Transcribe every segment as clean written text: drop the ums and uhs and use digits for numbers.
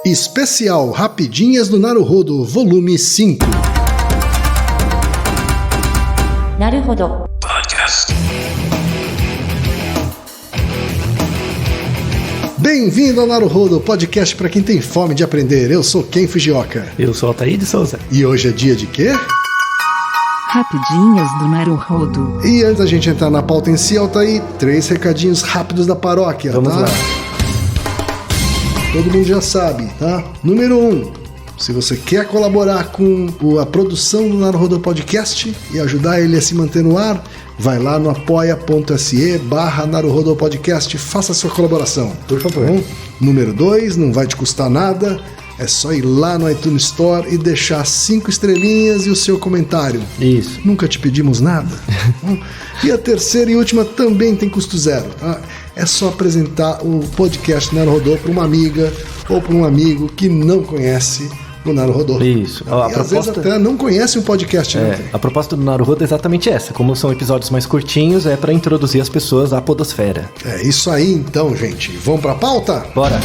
Especial Rapidinhas do Naruhodo, volume 5. Naruhodo Podcast. Bem-vindo ao Naruhodo, podcast para quem tem fome de aprender. Eu sou Ken Fujioka. Eu sou Altair de Souza. E hoje é dia de quê? Rapidinhas do Naruhodo. E antes da gente entrar na pauta em si, Altair, 3 recadinhos rápidos da paróquia, Vamos tá? lá. Todo mundo já sabe, tá? Número 1, se você quer colaborar com a produção do Naruhodo Podcast e ajudar ele a se manter no ar, vai lá no apoia.se/Naruhodo Podcast, faça a sua colaboração, por favor. Tá bom? Número 2, não vai te custar nada, é só ir lá no iTunes Store e deixar 5 estrelinhas e o seu comentário. Isso. Nunca te pedimos nada. E a terceira e última também tem custo zero, tá? É só apresentar o podcast Naruhodo para uma amiga ou para um amigo que não conhece o Naruhodo. Isso. E às vezes até não conhece o podcast, né? A proposta do Naruhodo é exatamente essa. Como são episódios mais curtinhos, é para introduzir as pessoas à podosfera. É isso aí então, gente. Vamos pra pauta? Bora!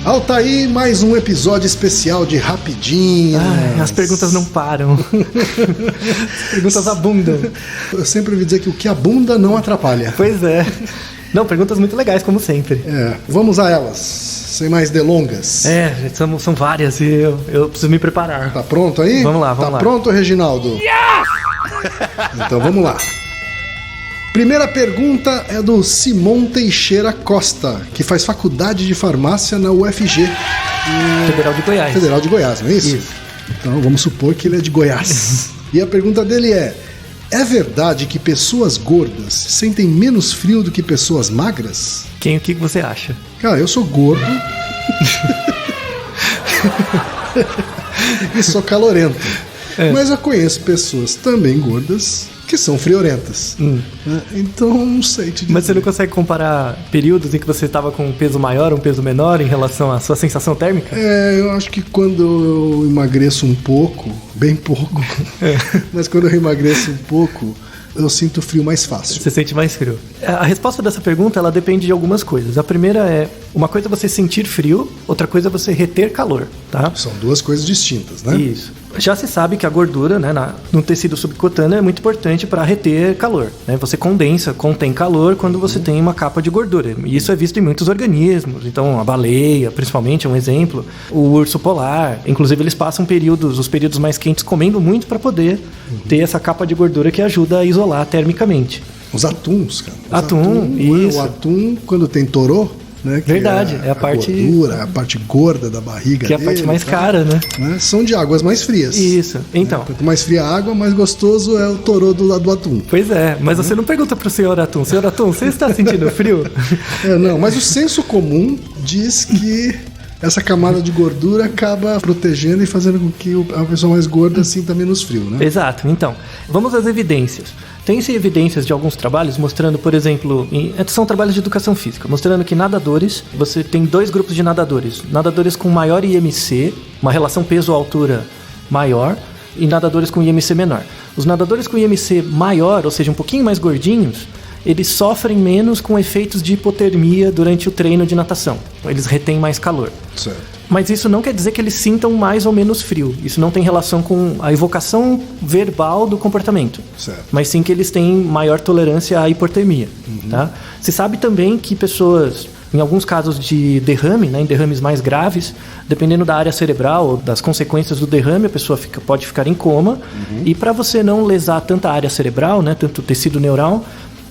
Altair, mais um episódio especial de Rapidinhas. As perguntas não param. As perguntas abundam. Eu sempre ouvi dizer que o que abunda não atrapalha. Pois é. Não, perguntas muito legais, como sempre. Vamos a elas, sem mais delongas. São várias e eu preciso me preparar. Tá pronto aí? Vamos lá, vamos lá. Tá pronto, Reginaldo? Yeah! Então vamos lá. Primeira pergunta é do Simon Teixeira Costa, que faz faculdade de farmácia na UFG. Federal de Goiás. Federal de Goiás, não é isso? Isso. Então vamos supor que ele é de Goiás. E a pergunta dele é verdade que pessoas gordas sentem menos frio do que pessoas magras? O que você acha? Cara, eu sou gordo e sou calorento. Mas eu conheço pessoas também gordas que são friorentas. Então, não sei te dizer. Mas você não consegue comparar períodos em que você estava com um peso maior ou um peso menor em relação à sua sensação térmica? Eu acho que quando eu emagreço um pouco, bem pouco, mas quando eu emagreço um pouco, eu sinto frio mais fácil. Você sente mais frio. A resposta dessa pergunta, ela depende de algumas coisas. A primeira é, uma coisa é você sentir frio, outra coisa é você reter calor, tá? São duas coisas distintas, né? Isso. Já se sabe que a gordura, né, no tecido subcutâneo é muito importante para reter calor, né? Você contém calor quando você tem uma capa de gordura. E isso é visto em muitos organismos. Então, a baleia, principalmente, é um exemplo. O urso polar. Inclusive, eles passam os períodos mais quentes comendo muito para poder ter essa capa de gordura que ajuda a isolar termicamente. Os atuns, cara. Isso. O atum, quando tem torô, né? Verdade, é a parte gordura, a parte gorda da barriga que é a parte mais cara, né? São de águas mais frias. Isso, então. Quanto mais fria a água, mais gostoso é o torô do atum. Pois é, mas você não pergunta pro senhor atum. Senhor atum, você está sentindo frio? Não, mas o senso comum diz que essa camada de gordura acaba protegendo e fazendo com que a pessoa mais gorda sinta menos frio, né? Exato, então, vamos às evidências. Tem-se evidências de alguns trabalhos mostrando, por exemplo, são trabalhos de educação física, mostrando que nadadores, você tem 2 grupos de nadadores. Nadadores com maior IMC, uma relação peso-altura maior, e nadadores com IMC menor. Os nadadores com IMC maior, ou seja, um pouquinho mais gordinhos, eles sofrem menos com efeitos de hipotermia durante o treino de natação. Eles retêm mais calor. Certo. Mas isso não quer dizer que eles sintam mais ou menos frio. Isso não tem relação com a evocação verbal do comportamento. Certo. Mas sim que eles têm maior tolerância à hipotermia. Tá? Se sabe também que pessoas, em alguns casos de derrame, né, em derrames mais graves, dependendo da área cerebral ou das consequências do derrame, a pessoa pode ficar em coma. E para você não lesar tanta área cerebral, né, tanto tecido neural,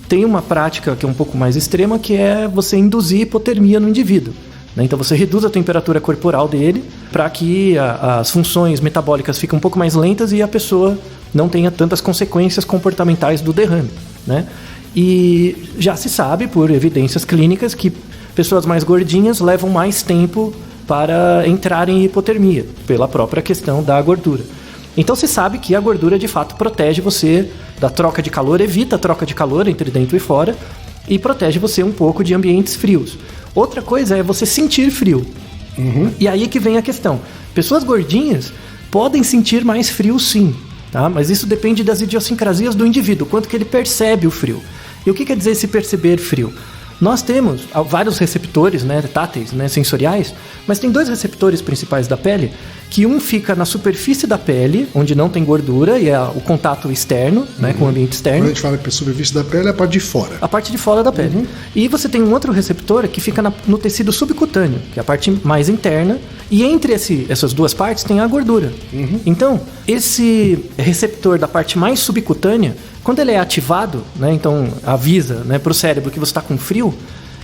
tem uma prática que é um pouco mais extrema, que é você induzir hipotermia no indivíduo. Então você reduz a temperatura corporal dele para que as funções metabólicas fiquem um pouco mais lentas e a pessoa não tenha tantas consequências comportamentais do derrame, né? E já se sabe por evidências clínicas que pessoas mais gordinhas levam mais tempo para entrar em hipotermia, pela própria questão da gordura. Então se sabe que a gordura de fato protege você da troca de calor, evita a troca de calor entre dentro e fora e protege você um pouco de ambientes frios. Outra coisa é você sentir frio. E aí que vem a questão. Pessoas gordinhas podem sentir mais frio sim, tá? Mas isso depende das idiosincrasias do indivíduo, quanto que ele percebe o frio. E o que quer dizer esse perceber frio? Nós temos vários receptores, né, táteis, né, sensoriais, mas tem 2 receptores principais da pele, que um fica na superfície da pele, onde não tem gordura, e é o contato externo, né, com o ambiente externo. Quando a gente fala que a superfície da pele é a parte de fora. A parte de fora da pele. E você tem um outro receptor que fica no tecido subcutâneo, que é a parte mais interna, e entre essas 2 partes tem a gordura. Então, esse receptor da parte mais subcutânea, quando ele é ativado, né, então avisa, né, para o cérebro que você está com frio,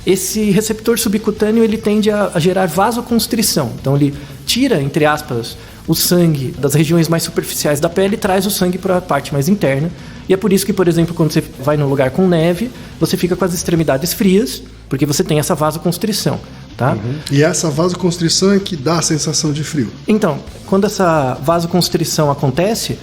esse receptor subcutâneo ele tende a gerar vasoconstrição. Então ele tira, entre aspas, o sangue das regiões mais superficiais da pele e traz o sangue para a parte mais interna. E é por isso que, por exemplo, quando você vai num lugar com neve, você fica com as extremidades frias, porque você tem essa vasoconstrição. Tá? E essa vasoconstrição é que dá a sensação de frio. Então, quando essa vasoconstrição acontece,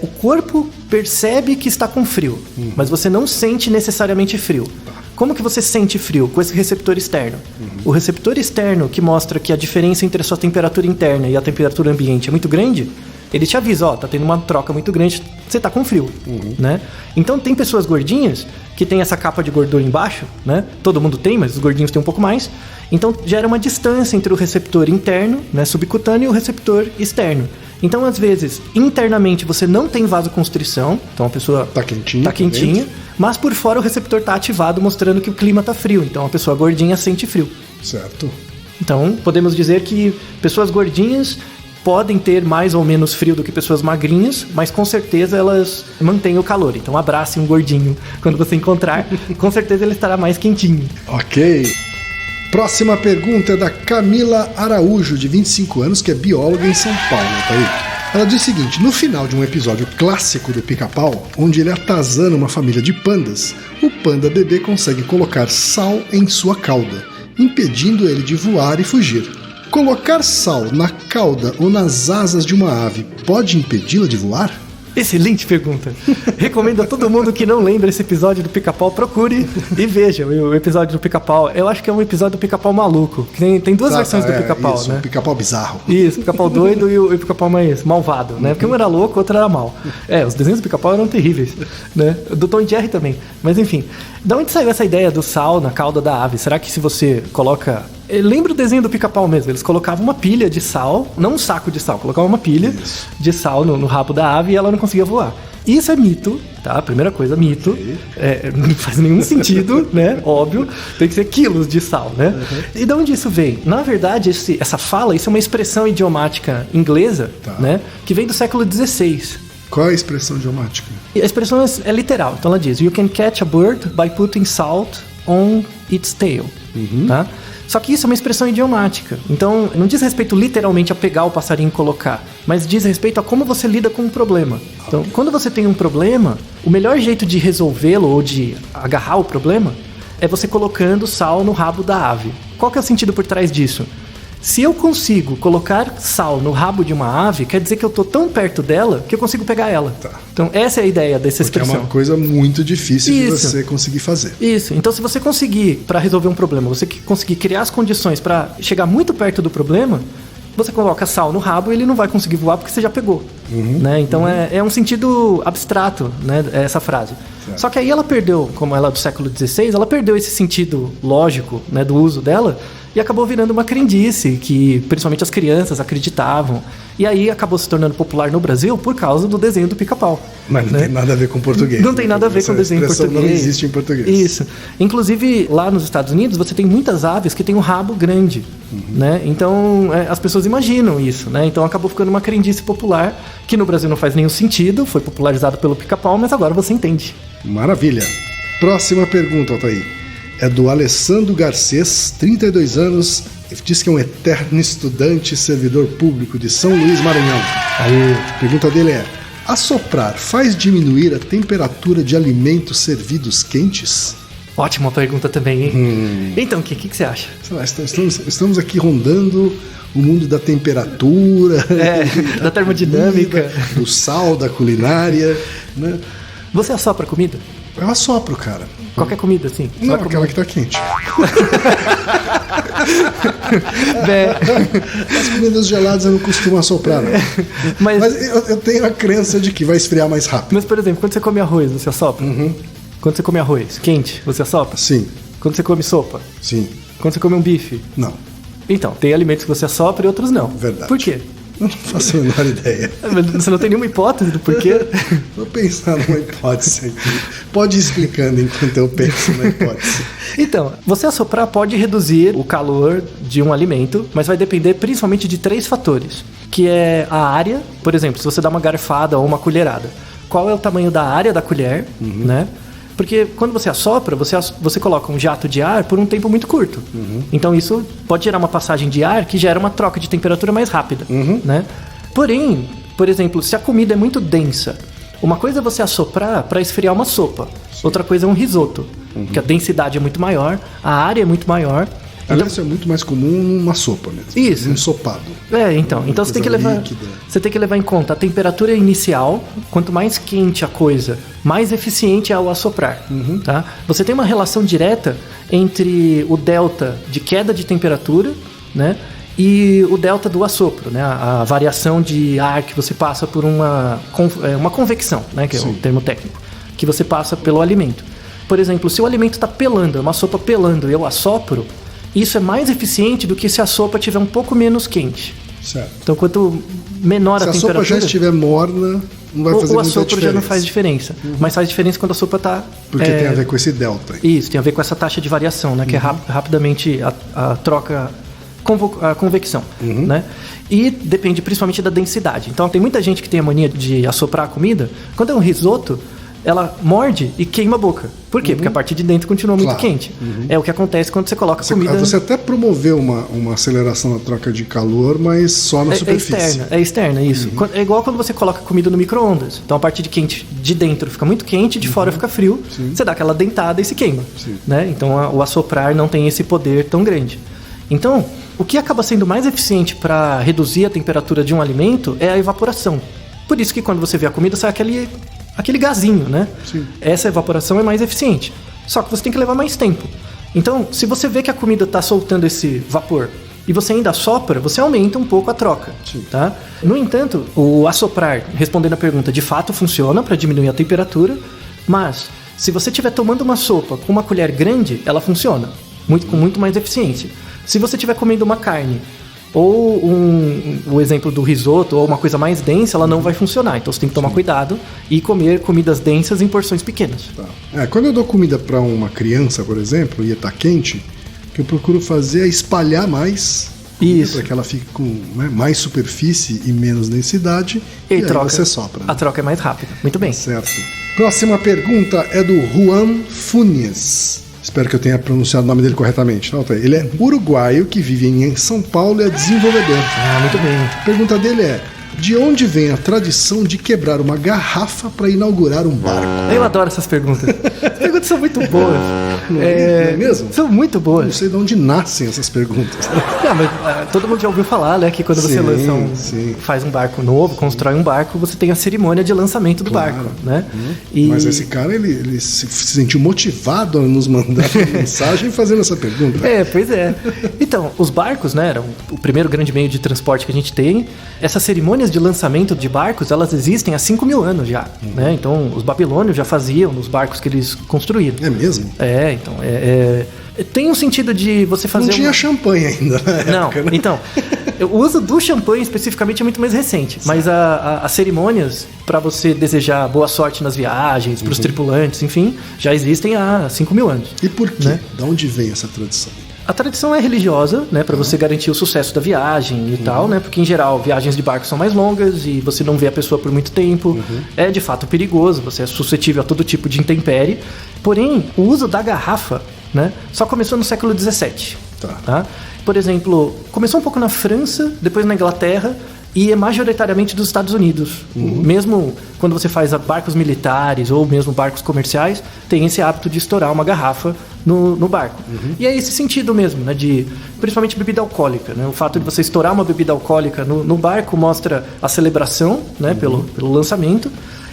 o corpo percebe que está com frio, mas você não sente necessariamente frio. Como que você sente frio? Com esse receptor externo. O receptor externo, que mostra que a diferença entre a sua temperatura interna e a temperatura ambiente é muito grande, ele te avisa, tá tendo uma troca muito grande, você tá com frio, né? Então tem pessoas gordinhas que tem essa capa de gordura embaixo, né? Todo mundo tem, mas os gordinhos têm um pouco mais. Então gera uma distância entre o receptor interno, né, subcutâneo, e o receptor externo. Então, às vezes, internamente você não tem vasoconstrição, então a pessoa tá quentinha, mas por fora o receptor tá ativado, mostrando que o clima tá frio. Então a pessoa gordinha sente frio. Certo. Então, podemos dizer que pessoas gordinhas podem ter mais ou menos frio do que pessoas magrinhas, mas com certeza elas mantêm o calor. Então abrace um gordinho quando você encontrar, com certeza ele estará mais quentinho. Ok. Próxima pergunta é da Camila Araújo, de 25 anos, que é bióloga em São Paulo. Tá aí? Ela diz o seguinte: no final de um episódio clássico do Pica-Pau, onde ele atazana uma família de pandas, o panda bebê consegue colocar sal em sua cauda, impedindo ele de voar e fugir. Colocar sal na cauda ou nas asas de uma ave pode impedi-la de voar? Excelente pergunta. Recomendo a todo mundo que não lembra esse episódio do Pica-Pau, procure e veja o episódio do Pica-Pau. Eu acho que é um episódio do Pica-Pau maluco. Tem 2 versões do Pica-Pau, isso, né? O Pica-Pau bizarro. Isso, o Pica-Pau doido e o Pica-Pau mais malvado, né? Porque um era louco, o outro era mal. Os desenhos do Pica-Pau eram terríveis, né? Do Tom e Jerry também. Mas enfim, de onde saiu essa ideia do sal na cauda da ave? Será que se você coloca... Lembra o desenho do Pica-Pau mesmo? Eles colocavam uma pilha de sal, não um saco de sal, colocavam uma pilha de sal no rabo da ave e ela não conseguia voar. Isso é mito, tá? Primeira coisa, mito. Não faz nenhum sentido, né? Óbvio. Tem que ser quilos de sal, né? E de onde isso vem? Na verdade, essa fala, isso é uma expressão idiomática inglesa, né? Que vem do século XVI. Qual é a expressão idiomática? A expressão é literal. Então ela diz: You can catch a bird by putting salt on its tail. Tá? Só que isso é uma expressão idiomática. Então, não diz respeito literalmente a pegar o passarinho e colocar, mas diz respeito a como você lida com um problema. Então, quando você tem um problema, o melhor jeito de resolvê-lo ou de agarrar o problema é você colocando sal no rabo da ave. Qual que é o sentido por trás disso? Se eu consigo colocar sal no rabo de uma ave, quer dizer que eu tô tão perto dela que eu consigo pegar ela. Então essa é a ideia dessa expressão. É uma coisa muito difícil de você conseguir fazer. Isso. Então se você conseguir, para resolver um problema, você conseguir criar as condições para chegar muito perto do problema, você coloca sal no rabo e ele não vai conseguir voar porque você já pegou. Né? Então é um sentido abstrato, né, essa frase. Certo. Só que aí ela perdeu, como ela é do século XVI, ela perdeu esse sentido lógico, né, do uso dela e acabou virando uma crendice que principalmente as crianças acreditavam. E aí acabou se tornando popular no Brasil por causa do desenho do Pica-Pau. Mas não tem nada a ver com português. Não tem nada a ver com o desenho em português. Não existe em português. Isso. Inclusive, lá nos Estados Unidos, você tem muitas aves que têm um rabo grande. Né? Então, as pessoas imaginam isso. Né? Então, acabou ficando uma crendice popular, que no Brasil não faz nenhum sentido, foi popularizado pelo Pica-Pau, mas agora você entende. Maravilha. Próxima pergunta, Altair. É do Alessandro Garcês, 32 anos, diz que é um eterno estudante e servidor público de São Luís, Maranhão. A pergunta dele é: assoprar faz diminuir a temperatura de alimentos servidos quentes? Ótima pergunta também, hein? Então, o que você acha? Sei lá, estamos aqui rondando o mundo da temperatura, da termodinâmica, do sal, da culinária, né? Você assopra comida? Eu assopro, cara. Qualquer comida, assim? Não, aquela que tá quente. As comidas geladas eu não costumo assoprar, não. Mas eu tenho a crença de que vai esfriar mais rápido. Mas, por exemplo, quando você come arroz, você assopra? Quando você come arroz quente, você assopra? Sim. Quando você come sopa? Sim. Quando você come um bife? Não. Então, tem alimentos que você assopra e outros não. Verdade. Por quê? Não faço a menor ideia. Você não tem nenhuma hipótese do porquê? Vou pensar numa hipótese aqui. Pode ir explicando enquanto eu penso na hipótese. Então, você assoprar pode reduzir o calor de um alimento, mas vai depender principalmente de 3 fatores, que é a área. Por exemplo, se você dá uma garfada ou uma colherada, qual é o tamanho da área da colher, né? Porque quando você assopra, você coloca um jato de ar por um tempo muito curto. Então isso pode gerar uma passagem de ar que gera uma troca de temperatura mais rápida, né? Porém, por exemplo, se a comida é muito densa, uma coisa é você assoprar para esfriar uma sopa. Outra coisa é um risoto, que a densidade é muito maior, a área é muito maior. Aliás, isso é muito mais comum numa sopa mesmo. Isso. Um ensopado. Então você tem que levar em conta a temperatura inicial. Quanto mais quente a coisa, mais eficiente é o assoprar. Tá? Você tem uma relação direta entre o delta de queda de temperatura, né, e o delta do assopro, né, a variação de ar que você passa por uma convecção, né, que é o termo técnico, que você passa pelo alimento. Por exemplo, se o alimento está pelando, é uma sopa pelando e eu assopro, isso é mais eficiente do que se a sopa estiver um pouco menos quente. Certo. Então, quanto menor a temperatura... Se a sopa já estiver morna, não vai fazer muita diferença. O assopro já não faz diferença. Mas faz diferença quando a sopa está... Porque tem a ver com esse delta. Isso, tem a ver com essa taxa de variação, né? Que é rapidamente a troca... a convecção, né? E depende principalmente da densidade. Então, tem muita gente que tem a mania de assoprar a comida. Quando é um risoto, ela morde e queima a boca. Por quê? Porque a parte de dentro continua muito quente. É o que acontece quando você coloca comida... Você até promoveu uma aceleração na troca de calor, mas só na superfície. É externa, isso. É igual quando você coloca comida no micro-ondas. Então a parte de quente de dentro fica muito quente, de fora fica frio. Você dá aquela dentada e se queima. Né? Então o assoprar não tem esse poder tão grande. Então, o que acaba sendo mais eficiente para reduzir a temperatura de um alimento é a evaporação. Por isso que quando você vê a comida, sai aquele gazinho, né? Essa evaporação é mais eficiente. Só que você tem que levar mais tempo. Então, se você vê que a comida está soltando esse vapor e você ainda assopra, você aumenta um pouco a troca. Tá? No entanto, o assoprar, respondendo a pergunta, de fato funciona para diminuir a temperatura, mas se você estiver tomando uma sopa com uma colher grande, ela funciona com muito mais eficiência. Se você estiver comendo uma carne ou o exemplo do risoto ou uma coisa mais densa, ela não vai funcionar. Então você tem que tomar cuidado e comer comidas densas em porções pequenas. Quando eu dou comida para uma criança, por exemplo, e está quente, o que eu procuro fazer é espalhar mais, para que ela fique com mais superfície e menos densidade, e aí você sopra. A troca é mais rápida. Muito bem. Certo. Próxima pergunta é do Juan Funes. Espero que eu tenha pronunciado o nome dele corretamente. Ele é uruguaio que vive em São Paulo e é desenvolvedor. Muito bem. A pergunta dele é: de onde vem a tradição de quebrar uma garrafa para inaugurar um barco? Eu adoro essas perguntas. As perguntas são muito boas. Não é mesmo? São muito boas. Não sei de onde nascem essas perguntas. Não, mas todo mundo já ouviu falar, né? Que quando você faz um barco novo, constrói um barco, você tem a cerimônia de lançamento do barco, né? Mas esse cara, ele se sentiu motivado a nos mandar uma mensagem fazendo essa pergunta. Pois é. Então, os barcos, né? Eram o primeiro grande meio de transporte que a gente tem. Essas cerimônias de lançamento de barcos, elas existem há 5.000 anos já, né? Então, os babilônios já faziam nos barcos que eles construíram. É mesmo? Então, tem um sentido de você fazer... Não tinha champanhe ainda na época, né? Então, o uso do champanhe especificamente é muito mais recente, mas as cerimônias para você desejar boa sorte nas viagens, para os tripulantes, enfim, já existem há 5.000 anos. E por quê? Né? De onde vem essa tradição? A tradição é religiosa, né, para você garantir o sucesso da viagem e tal, né, porque em geral viagens de barco são mais longas e você não vê a pessoa por muito tempo. É de fato perigoso, você é suscetível a todo tipo de intempérie. Porém, o uso da garrafa, né, só começou no século XVII. Tá? Por exemplo, começou um pouco na França, depois na Inglaterra e é majoritariamente dos Estados Unidos. Mesmo quando você faz barcos militares ou mesmo barcos comerciais, tem esse hábito de estourar uma garrafa no barco. E é esse sentido mesmo, né, de principalmente bebida alcoólica. Né? O fato de você estourar uma bebida alcoólica no barco mostra a celebração, né, pelo lançamento.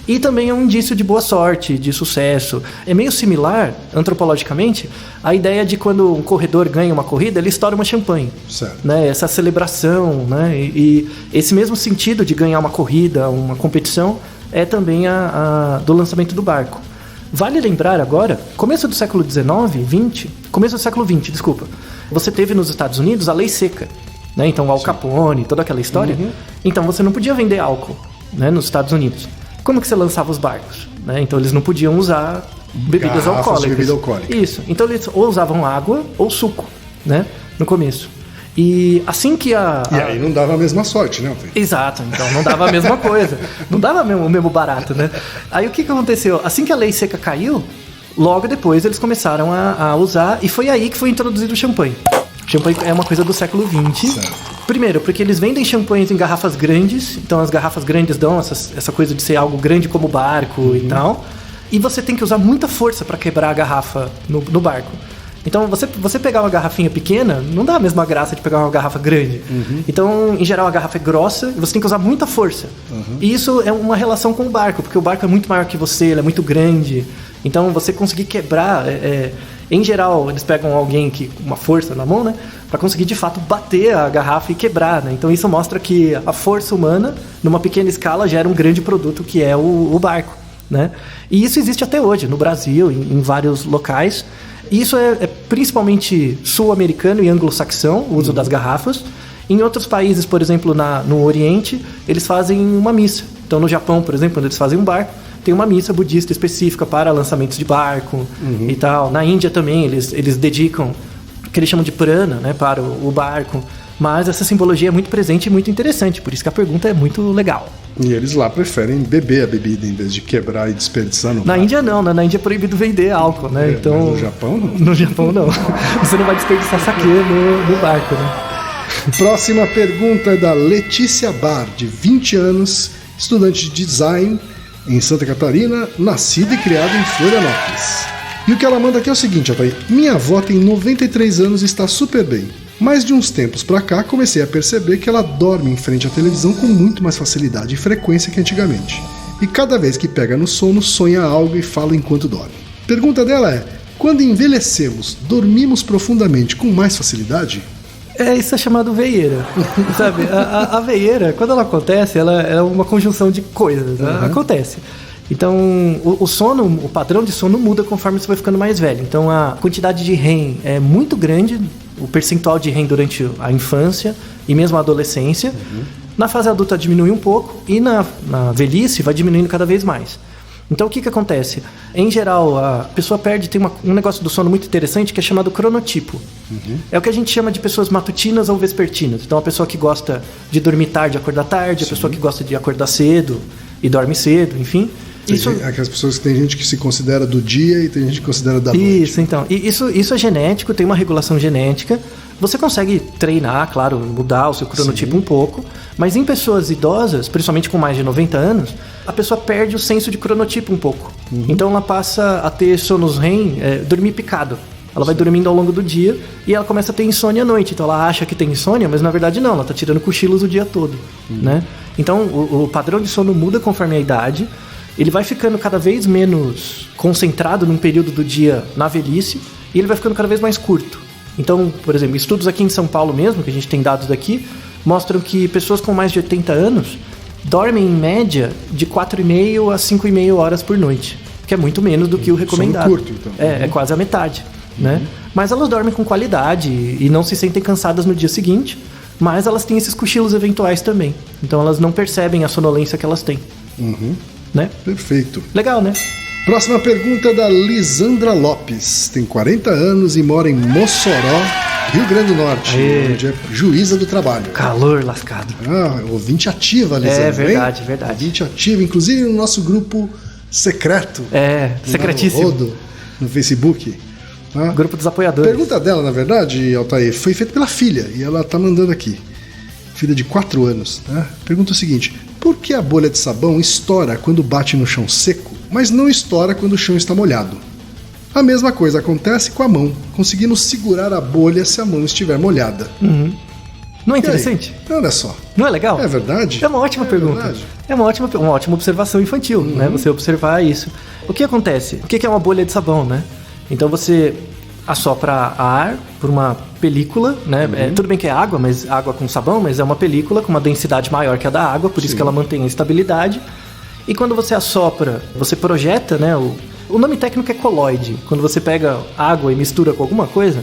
E também é um indício de boa sorte, de sucesso. É meio similar, antropologicamente, à ideia de quando um corredor ganha uma corrida, ele estoura uma champanhe. Certo. Né? Essa celebração, né? E esse mesmo sentido de ganhar uma corrida, uma competição, é também do lançamento do barco. Vale lembrar agora, começo do século XIX, começo do século XX, desculpa. Você teve nos Estados Unidos a lei seca, né? Então, o Al Capone, toda aquela história. Então, você não podia vender álcool, né, nos Estados Unidos. Como que você lançava os barcos? Né? Então, eles não podiam usar bebidas alcoólicas. Bebida alcoólica. Isso. Então, eles ou usavam água ou suco, né? No começo. E assim que E aí não dava a mesma sorte, né? Exato, então não dava a mesma coisa. Não dava o mesmo barato, né? Aí o que aconteceu? Assim que a lei seca caiu, logo depois eles começaram a usar, e foi aí que foi introduzido o champanhe. O champanhe é uma coisa do século XX. Certo. Primeiro, porque eles vendem champanhes em garrafas grandes, então as garrafas grandes dão essa coisa de ser algo grande como barco e tal. E você tem que usar muita força para quebrar a garrafa no barco. Então, você pegar uma garrafinha pequena, não dá a mesma graça de pegar uma garrafa grande. Então, em geral, a garrafa é grossa e você tem que usar muita força. E isso é uma relação com o barco, porque o barco é muito maior que você, ele é muito grande. Então, você conseguir quebrar... em geral, eles pegam alguém com uma força na mão, né? Para conseguir, de fato, bater a garrafa e quebrar, né? Então, isso mostra que a força humana, numa pequena escala, gera um grande produto, que é o barco, né? E isso existe até hoje, no Brasil, em vários locais. E isso é principalmente sul-americano e anglo-saxão, o uso das garrafas. Em outros países, por exemplo, no Oriente, eles fazem uma missa. Então, no Japão, por exemplo, quando eles fazem um barco, tem uma missa budista específica para lançamentos de barco e tal. Na Índia também, eles dedicam o que eles chamam de prana, né, para o barco. Mas essa simbologia é muito presente e muito interessante, por isso que a pergunta é muito legal. E eles lá preferem beber a bebida em vez de quebrar e desperdiçar no Na barco. Índia não, né? Na Índia é proibido vender álcool, né? Então, mas no Japão não. No Japão não. Você não vai desperdiçar saquê no barco, né? Próxima pergunta é da Letícia Bar, de 20 anos, estudante de design em Santa Catarina, nascida e criada em Florianópolis. E o que ela manda aqui é o seguinte, Altair. Minha avó tem 93 anos e está super bem. Mas de uns tempos pra cá, comecei a perceber que ela dorme em frente à televisão com muito mais facilidade e frequência que antigamente. E cada vez que pega no sono, sonha algo e fala enquanto dorme. Pergunta dela é, quando envelhecemos, dormimos profundamente com mais facilidade? Isso é chamado veieira, sabe? A veieira, quando ela acontece, ela é uma conjunção de coisas, acontece. Então, o sono, o padrão de sono muda conforme você vai ficando mais velho. Então, a quantidade de REM é muito grande, o percentual de REM durante a infância e mesmo a adolescência. Na fase adulta diminui um pouco e na velhice vai diminuindo cada vez mais. Então, o que acontece? Em geral, a pessoa tem um negócio do sono muito interessante que é chamado cronotipo. É o que a gente chama de pessoas matutinas ou vespertinas. Então, a pessoa que gosta de dormir tarde e acordar tarde, a pessoa que gosta de acordar cedo e dorme cedo, enfim. Aquelas pessoas que tem gente que se considera do dia e tem gente que considera da noite. Isso, então. E isso é genético, tem uma regulação genética. Você consegue treinar, claro, mudar o seu cronotipo um pouco, mas em pessoas idosas, principalmente com mais de 90 anos, a pessoa perde o senso de cronotipo um pouco. Então ela passa a ter sonos REM, dormir picado. Ela vai dormindo ao longo do dia e ela começa a ter insônia à noite. Então ela acha que tem insônia, mas na verdade não, ela está tirando cochilos o dia todo. Né? Então o padrão de sono muda conforme a idade. Ele vai ficando cada vez menos concentrado num período do dia na velhice e ele vai ficando cada vez mais curto. Então, por exemplo, estudos aqui em São Paulo mesmo, que a gente tem dados daqui, mostram que pessoas com mais de 80 anos dormem em média de 4,5 a 5,5 horas por noite, que é muito menos do que o recomendado. Sono curto, então. É quase a metade. Né? Mas elas dormem com qualidade e não se sentem cansadas no dia seguinte, mas elas têm esses cochilos eventuais também. Então elas não percebem a sonolência que elas têm. Né? Perfeito. Legal, né? Próxima pergunta é da Lisandra Lopes. Tem 40 anos e mora em Mossoró, Rio Grande do Norte, onde é juíza do trabalho. Calor lascado. Ouvinte ativa, Lisandra. É verdade, hein? verdade. Ouvinte ativa, inclusive no nosso grupo secreto. Secretíssimo. Rodo, no Facebook. Grupo dos apoiadores. A pergunta dela, na verdade, Altair, foi feita pela filha e ela tá mandando aqui. Filha de 4 anos. Né? Pergunta o seguinte: por que a bolha de sabão estoura quando bate no chão seco, mas não estoura quando o chão está molhado? A mesma coisa acontece com a mão, conseguindo segurar a bolha se a mão estiver molhada. Não é interessante? Olha só. Não é legal? É verdade? É uma ótima pergunta. Verdade. É uma ótima observação infantil, né? Você observar isso. O que acontece? O que é uma bolha de sabão, né? Então você assopra ar por uma película, né? Tudo bem que é água, mas água com sabão, mas é uma película com uma densidade maior que a da água, por isso que ela mantém a estabilidade. E quando você assopra, você projeta, né, O nome técnico é coloide. Quando você pega água e mistura com alguma coisa,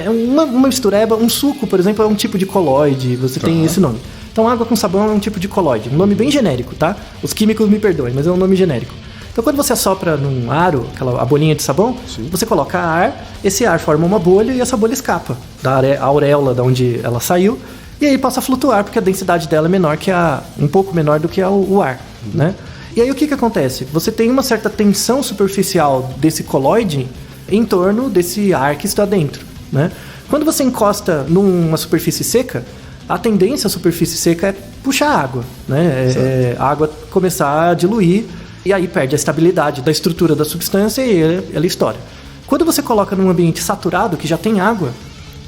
uma mistureba, um suco, por exemplo, é um tipo de coloide, você tem esse nome. Então água com sabão é um tipo de coloide, um nome bem genérico, tá? Os químicos me perdoem, mas é um nome genérico. Então quando você assopra num aro, a bolinha de sabão, você coloca ar, esse ar forma uma bolha e essa bolha escapa da auréola de onde ela saiu, e aí passa a flutuar, porque a densidade dela é menor que um pouco menor do que o ar, né? E aí o que acontece? Você tem uma certa tensão superficial desse coloide em torno desse ar que está dentro, né? Quando você encosta numa superfície seca, a tendência à superfície seca é puxar água, né? A água começar a diluir e aí perde a estabilidade da estrutura da substância e ela estoura. Quando você coloca num ambiente saturado, que já tem água,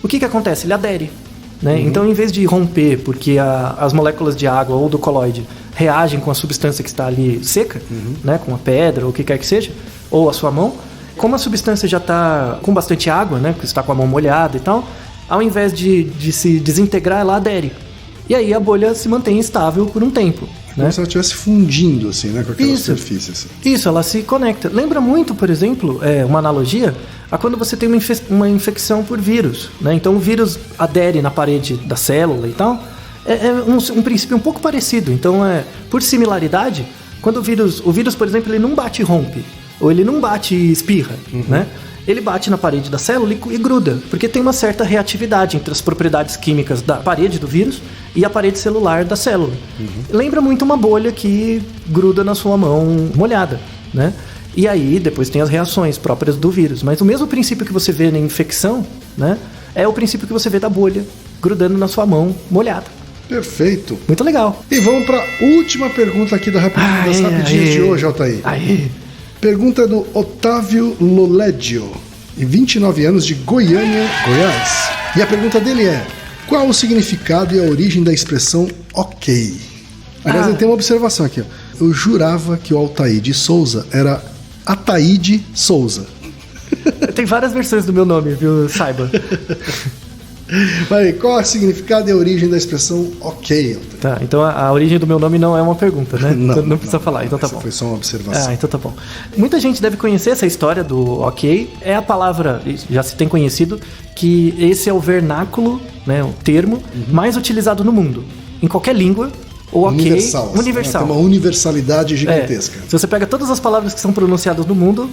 o que acontece? Ele adere, né? Então, em vez de romper porque as moléculas de água ou do coloide reagem com a substância que está ali seca, né? Com a pedra ou o que quer que seja, ou a sua mão, como a substância já está com bastante água, né? Porque você está com a mão molhada e tal, ao invés de se desintegrar, ela adere. E aí a bolha se mantém estável por um tempo. Como se ela estivesse fundindo, assim, né? Com aquela superfície. Assim. Isso, ela se conecta. Lembra muito, por exemplo, uma analogia, a quando você tem uma infecção por vírus, né? Então o vírus adere na parede da célula e tal. É um princípio um pouco parecido. Então, por similaridade, quando o vírus, por exemplo, ele não bate e rompe, ou ele não bate e espirra, né? Ele bate na parede da célula e gruda, porque tem uma certa reatividade entre as propriedades químicas da parede do vírus e a parede celular da célula. Lembra muito uma bolha que gruda na sua mão molhada, né? E aí depois tem as reações próprias do vírus. Mas o mesmo princípio que você vê na infecção, né, é o princípio que você vê da bolha grudando na sua mão molhada. Perfeito. Muito legal. E vamos para a última pergunta aqui das rapidinhas de hoje, Altair. Pergunta do Otávio Loledio, 29 anos, de Goiânia, Goiás. E a pergunta dele é: qual o significado e a origem da expressão ok? Aliás, ele tem uma observação aqui. Ó. Eu jurava que o Altair de Souza era Ataíde Souza. Tem várias versões do meu nome, viu? Saiba. Mas qual é o significado e a origem da expressão ok, Altair? Tá, então a origem do meu nome não é uma pergunta, né? Não precisa falar, então tá bom. Foi só uma observação. Então tá bom. Muita gente deve conhecer essa história do ok. É a palavra, já se tem conhecido, que esse é o vernáculo, né, o termo mais utilizado no mundo. Em qualquer língua, o ok... Universal. Tem uma universalidade gigantesca. Se você pega todas as palavras que são pronunciadas no mundo,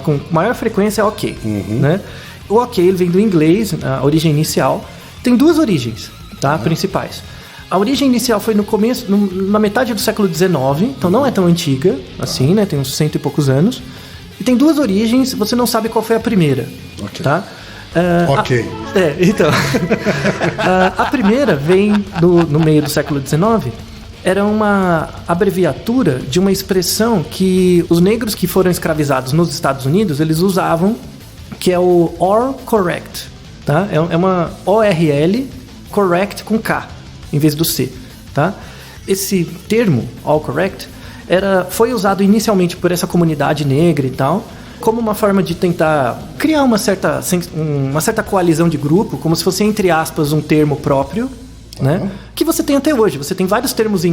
com maior frequência é ok, né? O ok, ele vem do inglês, a origem inicial. Tem duas origens, tá? Principais. A origem inicial foi no começo, na metade do século XIX, então não é tão antiga assim, né? Tem uns 100 e poucos anos. E tem duas origens, você não sabe qual foi a primeira, tá? Então. A primeira vem no meio do século XIX, era uma abreviatura de uma expressão que os negros que foram escravizados nos Estados Unidos, eles usavam, que é o or correct, tá? É uma ORL correct com K em vez do C, tá? Esse termo, all correct, foi usado inicialmente por essa comunidade negra e tal, como uma forma de tentar criar uma certa coalizão de grupo, como se fosse, entre aspas, um termo próprio, né? Que você tem até hoje. Você tem vários termos em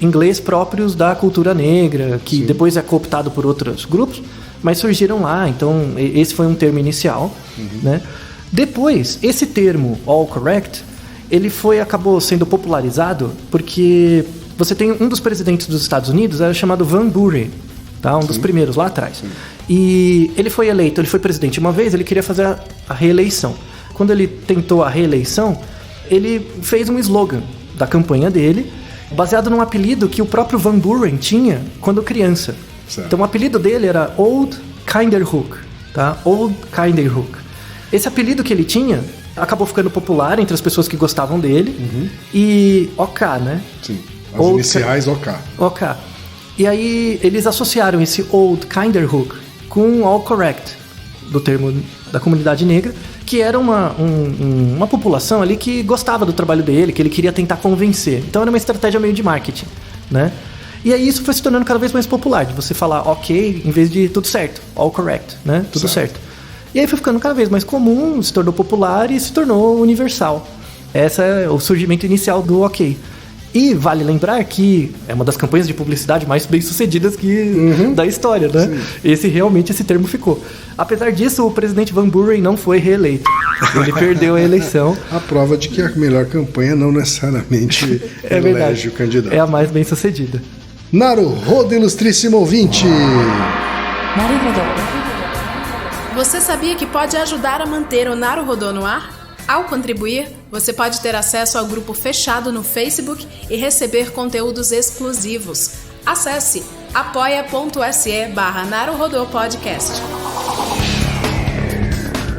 inglês próprios da cultura negra, que depois é cooptado por outros grupos, mas surgiram lá, então esse foi um termo inicial, né? Depois, esse termo all correct, ele acabou sendo popularizado porque você tem um dos presidentes dos Estados Unidos, era chamado Van Buren, tá? Um dos primeiros lá atrás. E ele foi eleito, ele foi presidente uma vez, ele queria fazer a reeleição. Quando ele tentou a reeleição, ele fez um slogan da campanha dele, baseado num apelido que o próprio Van Buren tinha quando criança. Certo. Então o apelido dele era Old Kinderhook, tá? Old Kinderhook. Esse apelido que ele tinha acabou ficando popular entre as pessoas que gostavam dele. E OK, né? Sim, as iniciais OK. OK. E aí eles associaram esse Old Kinderhook com All Correct, do termo da comunidade negra, que era uma população ali que gostava do trabalho dele, que ele queria tentar convencer. Então era uma estratégia meio de marketing, né? E aí isso foi se tornando cada vez mais popular, de você falar ok em vez de tudo certo, all correct, né? Tudo certo. E aí foi ficando cada vez mais comum, se tornou popular e se tornou universal. Esse é o surgimento inicial do ok. E vale lembrar que é uma das campanhas de publicidade mais bem-sucedidas da história, né? Esse termo ficou. Apesar disso, o presidente Van Buren não foi reeleito. Ele perdeu a eleição. A prova de que a melhor campanha não necessariamente elege o candidato. É a mais bem-sucedida. Naruhodo, ilustríssimo ouvinte. Naruhodo. Você sabia que pode ajudar a manter o Naruhodo no ar? Ao contribuir, você pode ter acesso ao grupo fechado no Facebook e receber conteúdos exclusivos. Acesse apoia.se/Naruhodô Podcast.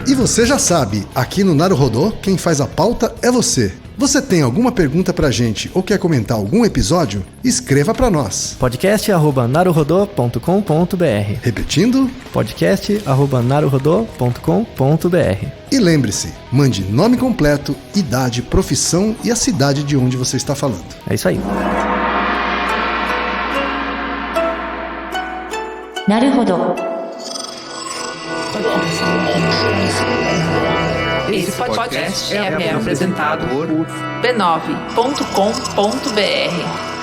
E você já sabe, aqui no Naruhodô, quem faz a pauta é você. Você tem alguma pergunta pra gente ou quer comentar algum episódio? Escreva pra nós. podcast@naruhodô.com.br. Repetindo? podcast@naruhodô.com.br. E lembre-se, mande nome completo, idade, profissão e a cidade de onde você está falando. É isso aí. Naruhodo. Esse podcast é apresentado por b9.com.br.